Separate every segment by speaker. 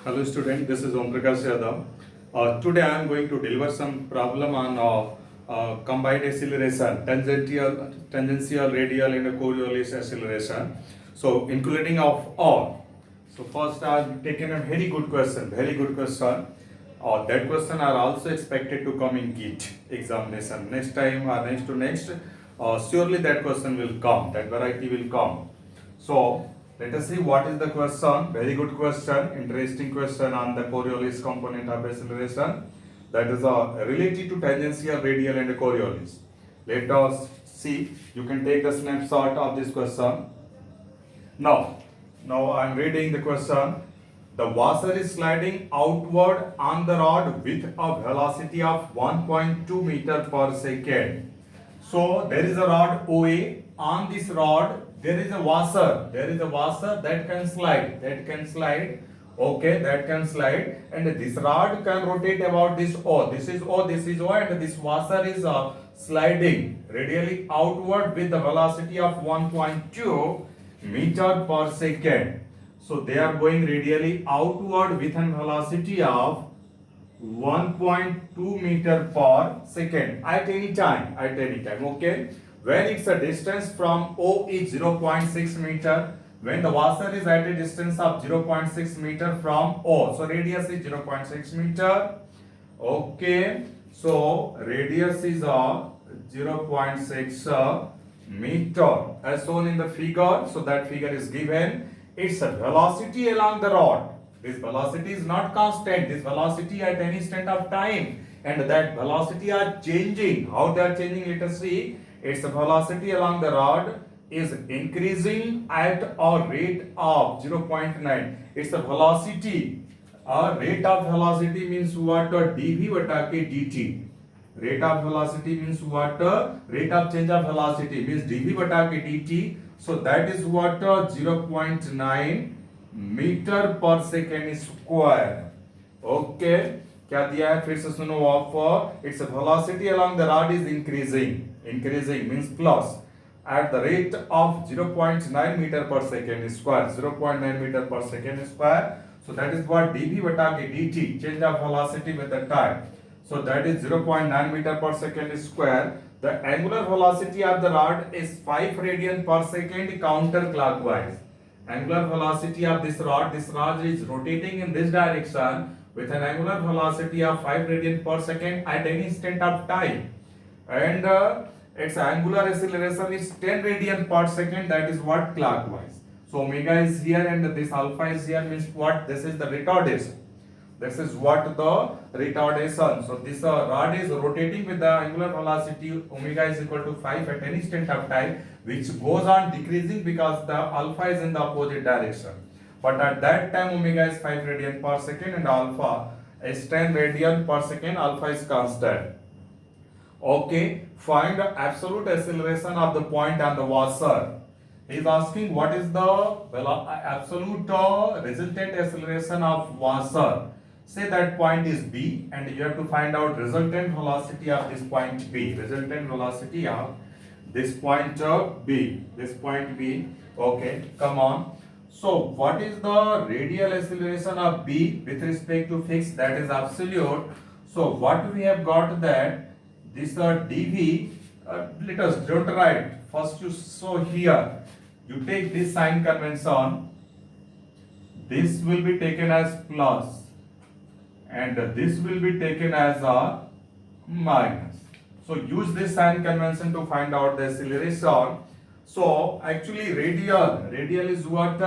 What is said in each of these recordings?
Speaker 1: Hello student, this is Om Prakash Yadav. Today I am going to deliver some problem on combined acceleration, tangential, radial and Coriolis acceleration. So including of all. So first I have taken a very good question, very good question. That question are also expected to come in GIT examination. Next time or next to next, surely that question will come, that variety will come. So let us see what is the question. Very good question, interesting question on the Coriolis component of acceleration. That is related to tangential, radial and Coriolis. Let us see. You can take a snapshot of this question. Now I am reading the question. The washer is sliding outward on the rod with a velocity of 1.2 meter per second. So there is a rod OA. On this rod there is a washer. There is a washer that can slide. Okay, that can slide. And this rod can rotate about this O. This is O, this is O, and this washer is sliding radially outward with the velocity of 1.2 meter per second. So they are going radially outward with a velocity of 1.2 meter per second at any time, okay. When it's a distance from O is 0.6 meter, when the washer is at a distance of 0.6 meter from O, so radius is 0.6 meter, okay. So radius is 0.6 meter as shown in the figure. So that figure is given. It's a velocity along the rod. This velocity is not constant. This velocity at any instant of time, and that velocity are changing. How they are changing? Let us see. Its velocity along the rod is increasing at a rate of 0.9. Its velocity, rate of velocity means what? dv bata ke dt. Rate of velocity means what? Rate of change of velocity means dv bata ke dt. So that is what? 0.9 metre per second square. Okay, क्या दिया है फिर से सुनो. Of its velocity along the rod is increasing means plus at the rate of 0.9 meter per second square, 0.9 meter per second square. So that is what dv bata ke dt, change of velocity with the time. So that is 0.9 meter per second square. The angular velocity of the rod is 5 radian per second counterclockwise. Angular velocity of this rod is rotating in this direction with an angular velocity of 5 radian per second at any instant of time, and its angular acceleration is 10 radian per second, that is what? Clockwise. So omega is here and this alpha is here, means what? This is the retardation. This is what? The retardation. So this rod is rotating with the angular velocity omega is equal to 5 at any instant of time, which goes on decreasing because the alpha is in the opposite direction. But at that time omega is 5 radian per second and alpha is 10 radian per second. Alpha is constant. Okay, find the absolute acceleration of the point on the washer. He is asking what is the absolute resultant acceleration of washer. Say that point is B and you have to find out resultant velocity of this point B. Resultant velocity of this point B. This point B. Okay, come on. So what is the radial acceleration of B with respect to fixed? That is absolute. So what we have got that this dv, let us don't write. First you show here. You take this sign convention. This will be taken as plus and this will be taken as a minus. So use this sign convention to find out the acceleration. So actually radial is what?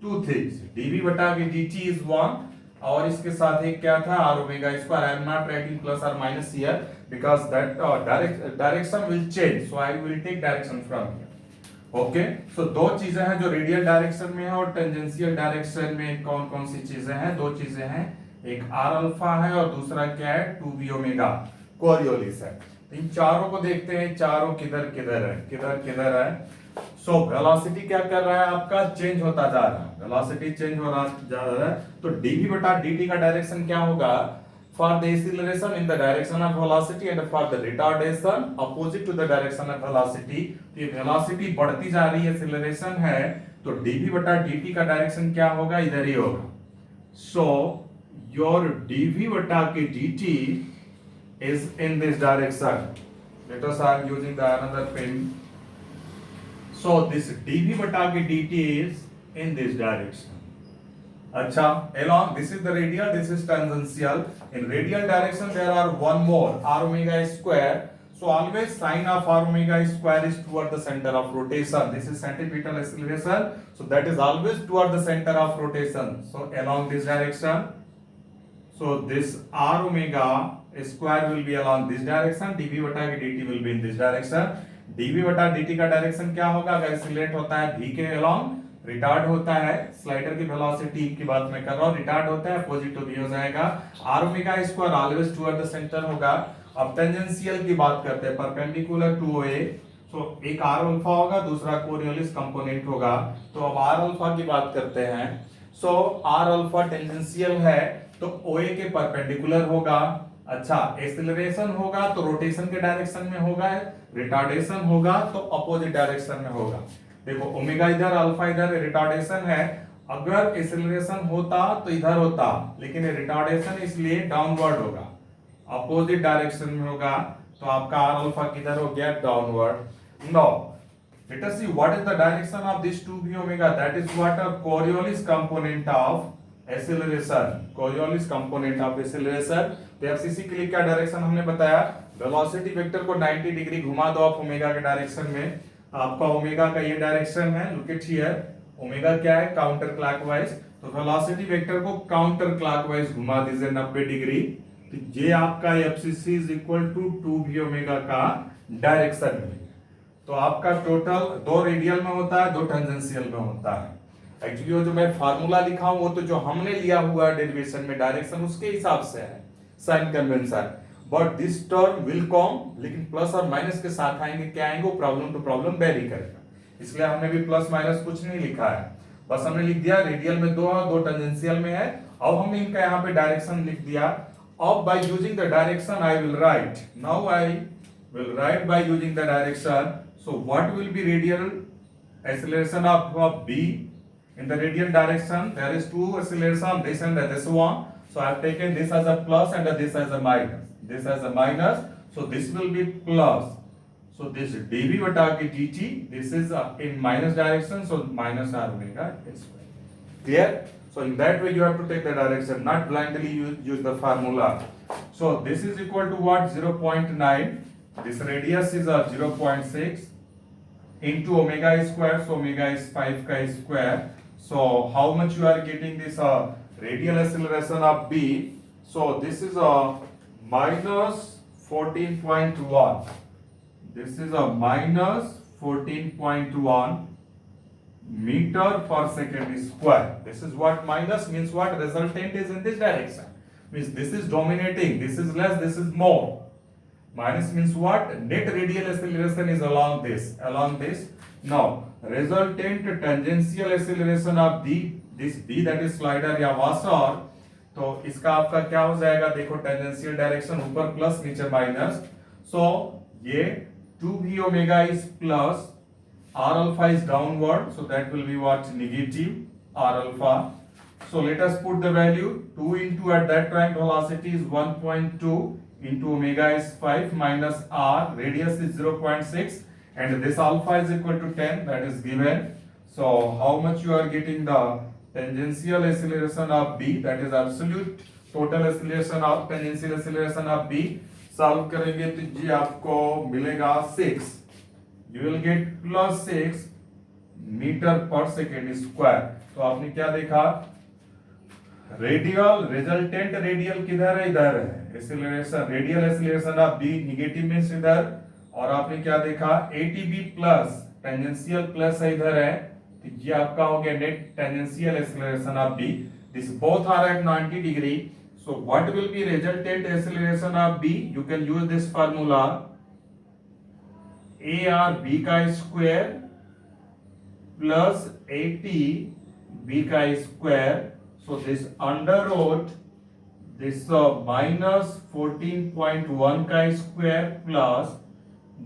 Speaker 1: Two things. dv bata के dt is one. और इसके साथ एक क्या था? r omega square. I am not writing plus or minus here because that direction will change. So I will take direction from here. Okay, so दो चीजें हैं जो रेडियल डायरेक्शन में है और टेंजेंशियल डायरेक्शन में कौन कौन सी चीजें हैं? दो चीजें हैं, एक आर अल्फा है और दूसरा क्या है? 2b ओमेगा कोरियोलिस है. इन चारों को देखते हैं, चारों किधर है. सो वेलोसिटी क्या कर रहा है? आपका चेंज होता जा रहा है. वेलोसिटी चेंज हो रहा जा रहा है. तो dv बटा dt का डायरेक्शन क्या होगा? For the acceleration in the direction of velocity and for the retardation opposite to the direction of velocity. तो ये velocity बढ़ती जा रही है, acceleration है, तो dv बटा dt का डायरेक्शन क्या होगा? इधर ही होगा. So your dv बटा के dt is in this direction. Let us are using the another pen. So this dv बटा के dt is in this direction. अच्छा, along this is the radial, this is tangential. In radial direction there are one more r omega square. So always sine of r omega square is toward the center of rotation. This is centripetal acceleration. So that is always toward the center of rotation. So along this direction. So this r omega square will be along this direction. dv बटा के dt will be in this direction. dv बटा dt का direction क्या होगा? अगर accelerate होता है v के along, रिटार्ड होता है, स्लाइडर की वेलोसिटी की बात मैं कर रहा हूं, रिटार्ड होता है, अपोजिट टू v हो जाएगा. r omega square always toward the centre होगा. अब टेंजेंशियल की बात करते हैं, परपेंडिकुलर टू OA. तो एक r अल्फा होगा, दूसरा कोरियोलिस कंपोनेंट होगा. तो अब r अल्फा की बात करते हैं. सो r अल्फा टेंजेंशियल है तो OA के परपेंडिकुलर होगा. अच्छा, एक्सीलरेशन होगा तो रोटेशन के डायरेक्शन में होगा, रिटार्डेशन होगा तो अपोजिट डायरेक्शन में होगा. देखो ओमेगा इधर, अल्फा इधर, रिटार्डेशन है. अगर एक्सीलरेशन होता तो इधर होता, लेकिन रिटार्डेशन इसलिए डाउनवर्ड होगा, अपोजिट डायरेक्शन में होगा. तो आपका आर अल्फा किधर हो गया? Downward. Now let us see what is the direction of this 2v omega. That is what a Coriolis component of acceleration. Coriolis component of acceleration. तो एफसीसी के लिए क्या डायरेक्शन हमने बताया? वेलोसिटी वेक्टर को 90 डिग्री घुमा दो आप ओमेगा के डायरेक्शन में. आपका ओमेगा का ये डायरेक्शन है. लुक एट हियर, ओमेगा क्या है? Counter clockwise. तो वेलोसिटी वेक्टर को काउंटर क्लॉकवाइज घुमा दीजिए 90 डिग्री. तो ये आपका FCC is equal to 2v omega का डायरेक्शन में. तो आपका टोटल दो रेडियल में होता है, दो टेंजेंशियल में होता है. एक्चुअली वो जो मैं फार्मूला लिखा हूं वो तो जो हमने लिया हुआ है डेरिवेशन में डायरेक्शन, उसके हिसाब से है sign convention. But this term will come, लेकिन प्लस और माइनस के साथ आएंगे. क्या आएंगे? वो प्रॉब्लम टू प्रॉब्लम वेरी करेगा. इसलिए हमने भी प्लस माइनस कुछ नहीं लिखा है, बस हमने लिख दिया रेडियल में दो है, दो टेंजेंशियल में है. अब हमने इनका यहाँ पे डायरेक्शन लिख दिया. अब by using the direction I will write. Now I will write by using the direction. So what will be radial acceleration of b in the radial direction? There is two acceleration, this and this one. So I have taken this as a plus and this as a minus. This as a minus, so this will be plus. So this dv बटा के dt, this is in minus direction, so minus r omega square. Clear? So in that way you have to take the direction, not blindly use the formula. So this is equal to what? 0.9. This radius is 0.6 into omega square, so omega is 5 ka square. So how much you are getting this radial acceleration of b? So this is a minus 14.1. This is a minus 14.1 meter per second square. This is what minus means. What resultant is in this direction, means this is dominating, this is less, this is more. Minus means what? Net radial acceleration is along this. Now resultant tangential acceleration of this b, that is slider या washer. तो इसका आपका क्या हो जाएगा? देखो tangential direction ऊपर plus नीचे माइनस. सो ये 2v omega is plus, r alpha is downward, so that will be what? Negative r alpha. So let us put the value. 2 into, at that time velocity is 1.2 into omega is 5 minus r, radius is 0.6, and this alpha is equal to 10, that is given. So how much you are getting the tangential acceleration of b, that is absolute total acceleration of tangential acceleration of b. Solve करेंगे तो जी आपको मिलेगा 6. You will get plus 6 metre per second square. तो आपने क्या देखा? Radial resultant radial किधर है? इधर है. Acceleration radial acceleration of B negative means इधर. और आपने क्या देखा? एटीबी प्लस टेंजेंशियल प्लस है इधर है. तो ये आपका हो गया net tangential acceleration of B. This both are at 90 degree. So what will be resultant acceleration of b? You can use this formula. AR b का square plus 80 b का square. So this under root this minus 14.1 का square plus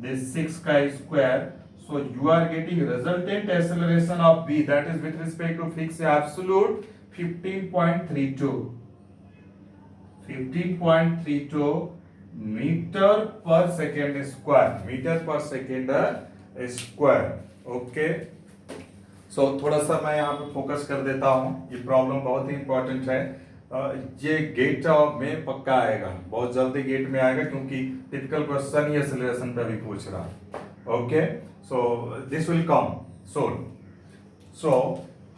Speaker 1: this 6 का square. So you are getting resultant acceleration of b, that is with respect to fixed absolute. 15.32 metre per second square. Okay, सो थोड़ा सा मैं यहाँ पे focus कर देता हूँ, ये प्रॉब्लम बहुत ही इंपॉर्टेंट है। ये गेट में पक्का आएगा, बहुत जल्दी गेट में आएगा, क्योंकि टिपिकल क्वेश्चन ये सिलेक्शन पे भी पूछ रहा है। Okay, so this will come soon. So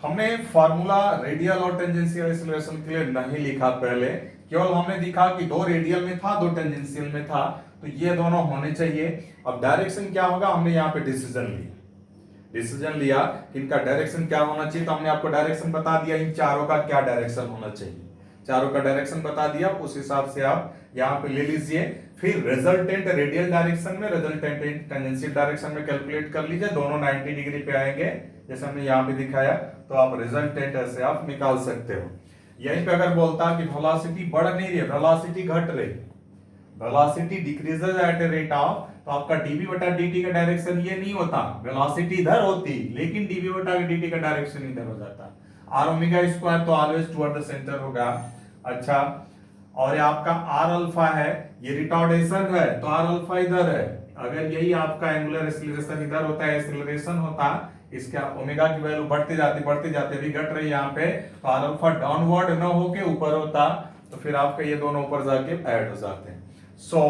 Speaker 1: हमने फार्मूला रेडियल और टेंजेंशियल एक्सीलरेशन के लिए नहीं लिखा पहले, केवल हमने दिखा कि दो रेडियल में था, दो टेंजेंशियल में था, तो ये दोनों होने चाहिए। अब डायरेक्शन क्या होगा, हमने यहाँ पे डिसीजन लिया कि इनका डायरेक्शन क्या होना चाहिए, तो हमने आपको डायरेक्शन बता दिया, इन चारों का क्या डायरेक्शन होना चाहिए, चारों का डायरेक्शन बता दिया, उस हिसाब से आप यहाँ पे ले लीजिए। फिर रिजल्टेंट रेडियल डायरेक्शन में, रिजल्टेंट टेंजेंशियल डायरेक्शन में कैलकुलेट कर लीजिए, दोनों 90 डिग्री पे आएंगे, जैसे हमने यहाँ पे दिखाया, तो आप रिजल्टेंट ऐसे आप निकाल सकते हो। यहीं पे अगर बोलता कि वेलोसिटी बढ़ नहीं रही है, वेलोसिटी घट रही, velocity decreases at a rate of, तो आपका dv बटा dt का डायरेक्शन ये नहीं होता, वेलोसिटी इधर होती, लेकिन dv बटा dt का डायरेक्शन इधर हो जाता। r ओमेगा स्क्वायर तो ऑलवेज टुवर्ड द सेंटर होगा। अच्छा, और ये आपका r अल्फा है, ये रिटार्डेशन है, तो r अल्फा इधर है। अगर यही आपका एंगुलर एक्सीलरेशन इधर होता है, एक्सीलरेशन होता, इसका ओमेगा की वैल्यू बढ़ती जाती अभी घट रही है यहाँ पे, तो r अल्फा डाउनवर्ड न होके ऊपर होता, तो फिर आपका ये दोनों ऊपर जाके ऐड हो जाते हैं। सो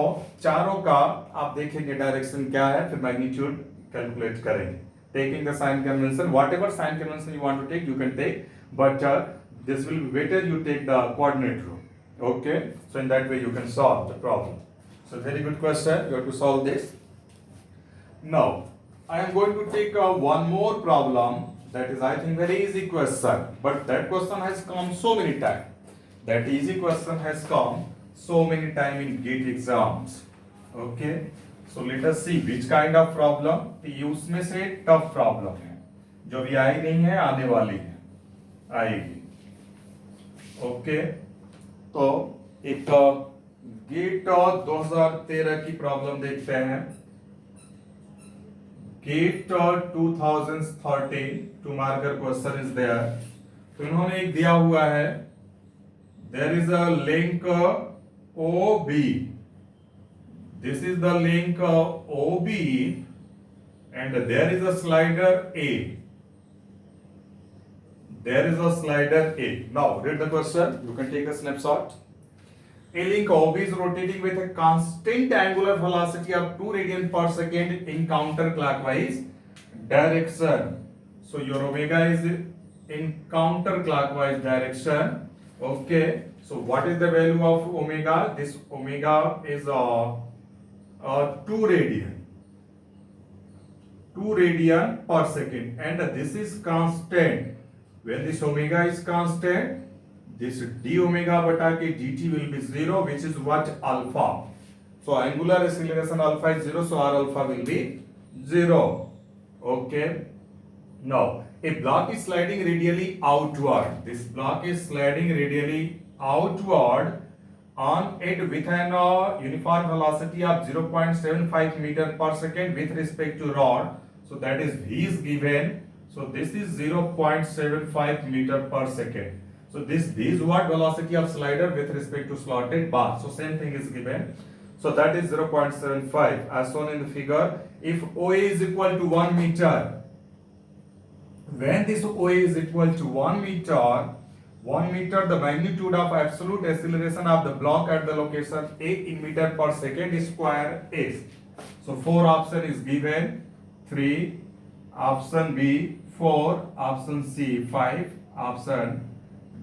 Speaker 1: चारों का आप देखेंगे डायरेक्शन क्या है, फिर मैग्नीट्यूड कैलकुलेट करेंगे, taking the sign convention, whatever sign convention you want to take you can take, but this will be better you take the coordinate rule. Okay, so in that way you can solve the problem. So very good question, you have to solve this. Now I am going to take one more problem, that is I think very easy question, but that question has come so many times, that easy question has come so many time in GATE exams. Okay, so let us see which kind of problem, ये उसमें से tough problem है, जो भी आई नहीं है आने वाली है, आएगी। ओके, तो एक गेट 2013 की प्रॉब्लम देखते हैं। GATE 2013 two marker question is there, तो इन्होंने एक दिया हुआ है, there is a link OB, this is the link OB and there is a slider A. There is a slider A. Now read the question. You can take a snapshot. A link OB is rotating with a constant angular velocity of 2 radian per second in counterclockwise direction. So your omega is in counterclockwise direction. Okay. So what is the value of omega? This omega is 2 radian. 2 radian per second, and this is constant. When this omega is constant, this d omega bata k dt will be 0, which is what, alpha. So angular acceleration alpha is 0, so r alpha will be 0. Okay, now a block is sliding radially outward, this block is sliding radially outward on it with an uniform velocity of 0.75 meter per second with respect to rod, so that is v is given. So this is 0.75 meter per second. So this is what velocity of slider with respect to slotted bar. So same thing is given. So that is 0.75 as shown in the figure. If OA is equal to 1 meter, when this OA is equal to 1 meter, the magnitude of absolute acceleration of the block at the location A in meter per second square is. So 4 option is given, 3, option B 4, option C 5, option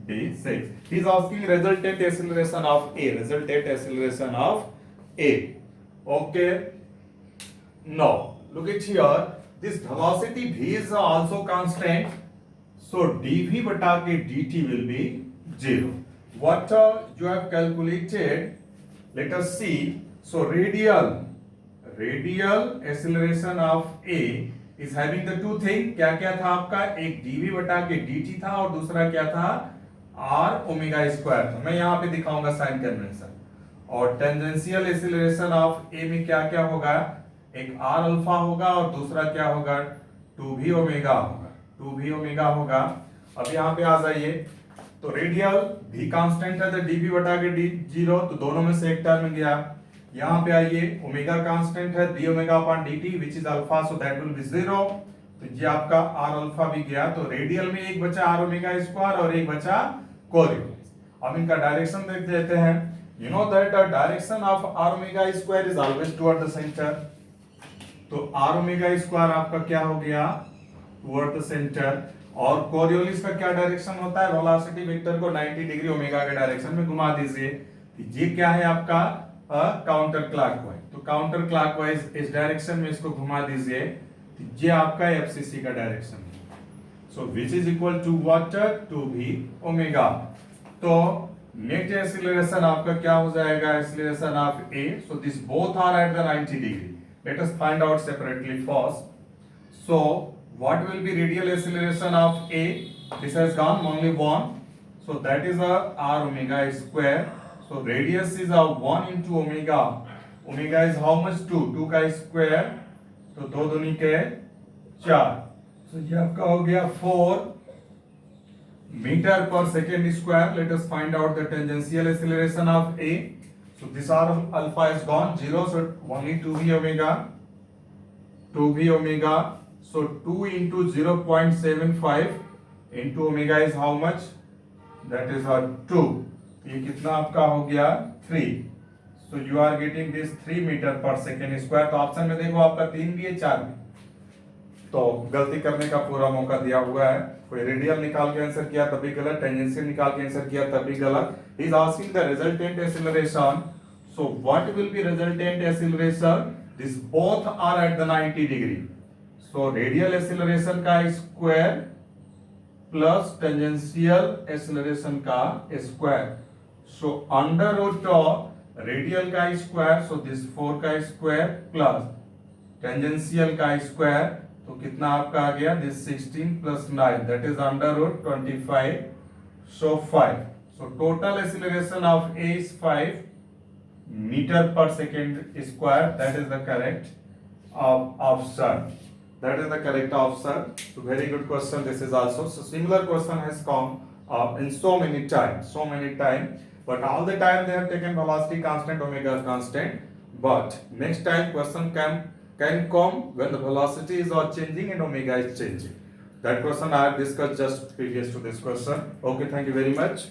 Speaker 1: D 6. He is asking resultant acceleration of A. Resultant acceleration of A. Okay. Now look at here. This velocity V is also constant. So dV bata k dt will be 0. What you have calculated? Let us see. So radial acceleration of A is having the two thing, क्या क्या था आपका, एक dv बटा के dt था और दूसरा क्या था, r ओमेगा स्क्वायर था। मैं यहाँ पे दिखाऊंगा साइन कन्वेंशन। और टेंजेंशियल एक्सीलरेशन ऑफ a में क्या क्या होगा, एक r अल्फा होगा और दूसरा क्या होगा, 2v ओमेगा होगा, 2v ओमेगा होगा। अब यहाँ पे आ जाइए, तो रेडियल भी कांस्टेंट है तो dv बटा के डी 0, तो दोनों में से एक टर्म गया। यहाँ पे आइए ओमेगा कांस्टेंट है d omega upon dt which is alpha, so that will be 0। तो ये आपका r अल्फा भी गया, तो रेडियल में एक बचा r ओमेगा स्क्वायर और एक बचा कोरियोलिस। अब इनका डायरेक्शन देख देते हैं। You know that the direction of r omega square is always toward the centre, तो r ओमेगा स्क्वायर आपका क्या हो गया, टुवर्ड द सेंटर। और कोरियोलिस का क्या डायरेक्शन होता है, वेलोसिटी वेक्टर को 90 डिग्री ओमेगा के डायरेक्शन में घुमा दीजिए। तो ये क्या है आपका काउंटर क्लॉकवाइज, तो काउंटर क्लॉकवाइज इस डायरेक्शन में इसको घुमा दीजिए, तो ये आपका एफसीसी का डायरेक्शन है। So which is equal to what, two भी ओमेगा। तो नेट एक्सीलरेशन आपका क्या हो जाएगा, acceleration of a, so this both are at the 90 degree. Let us find out separately first. So what will be radial acceleration of A? This has gone only 1, so that is a r omega square. So radius is a 1 into omega. Omega is how much, 2, 2 का square, तो 2 दूनी के 4, so ये आपका हो गया 4 metre per second square. Let us find out the tangential acceleration of A. So this r alpha is gone 0, so only 2v omega, 2v omega. So 2 into 0.75 into omega is how much? That is 2. ये कितना आपका हो गया 3. So you are getting this 3 meter per second square. तो option में देखो आपका 3 भी है 4 भी, तो गलती करने का पूरा मौका दिया हुआ है। कोई रेडियल निकाल के आंसर किया तभी गलत, टेंजेंशियल निकाल के आंसर किया तभी गलत। He is asking the resultant acceleration. So what will be resultant acceleration? These both are at the 90 degree. So radial acceleration का स्क्वायर प्लस टेंजेंशियल एक्सेलरेशन का square, so under root of radial का square, so this 4 का square plus tangential का square, तो कितना आपका आ गया, this 16 plus 9 that is under root 25, so 5। So total acceleration of a is 5 metre per second square, that is the correct option. That is the correct answer. So very good question. This is also, so similar question has come in so many time. But all the time they have taken velocity constant, omega constant. But next time question can come when the velocities are changing and omega is changing. That question I have discussed just previous to this question. Okay, thank you very much.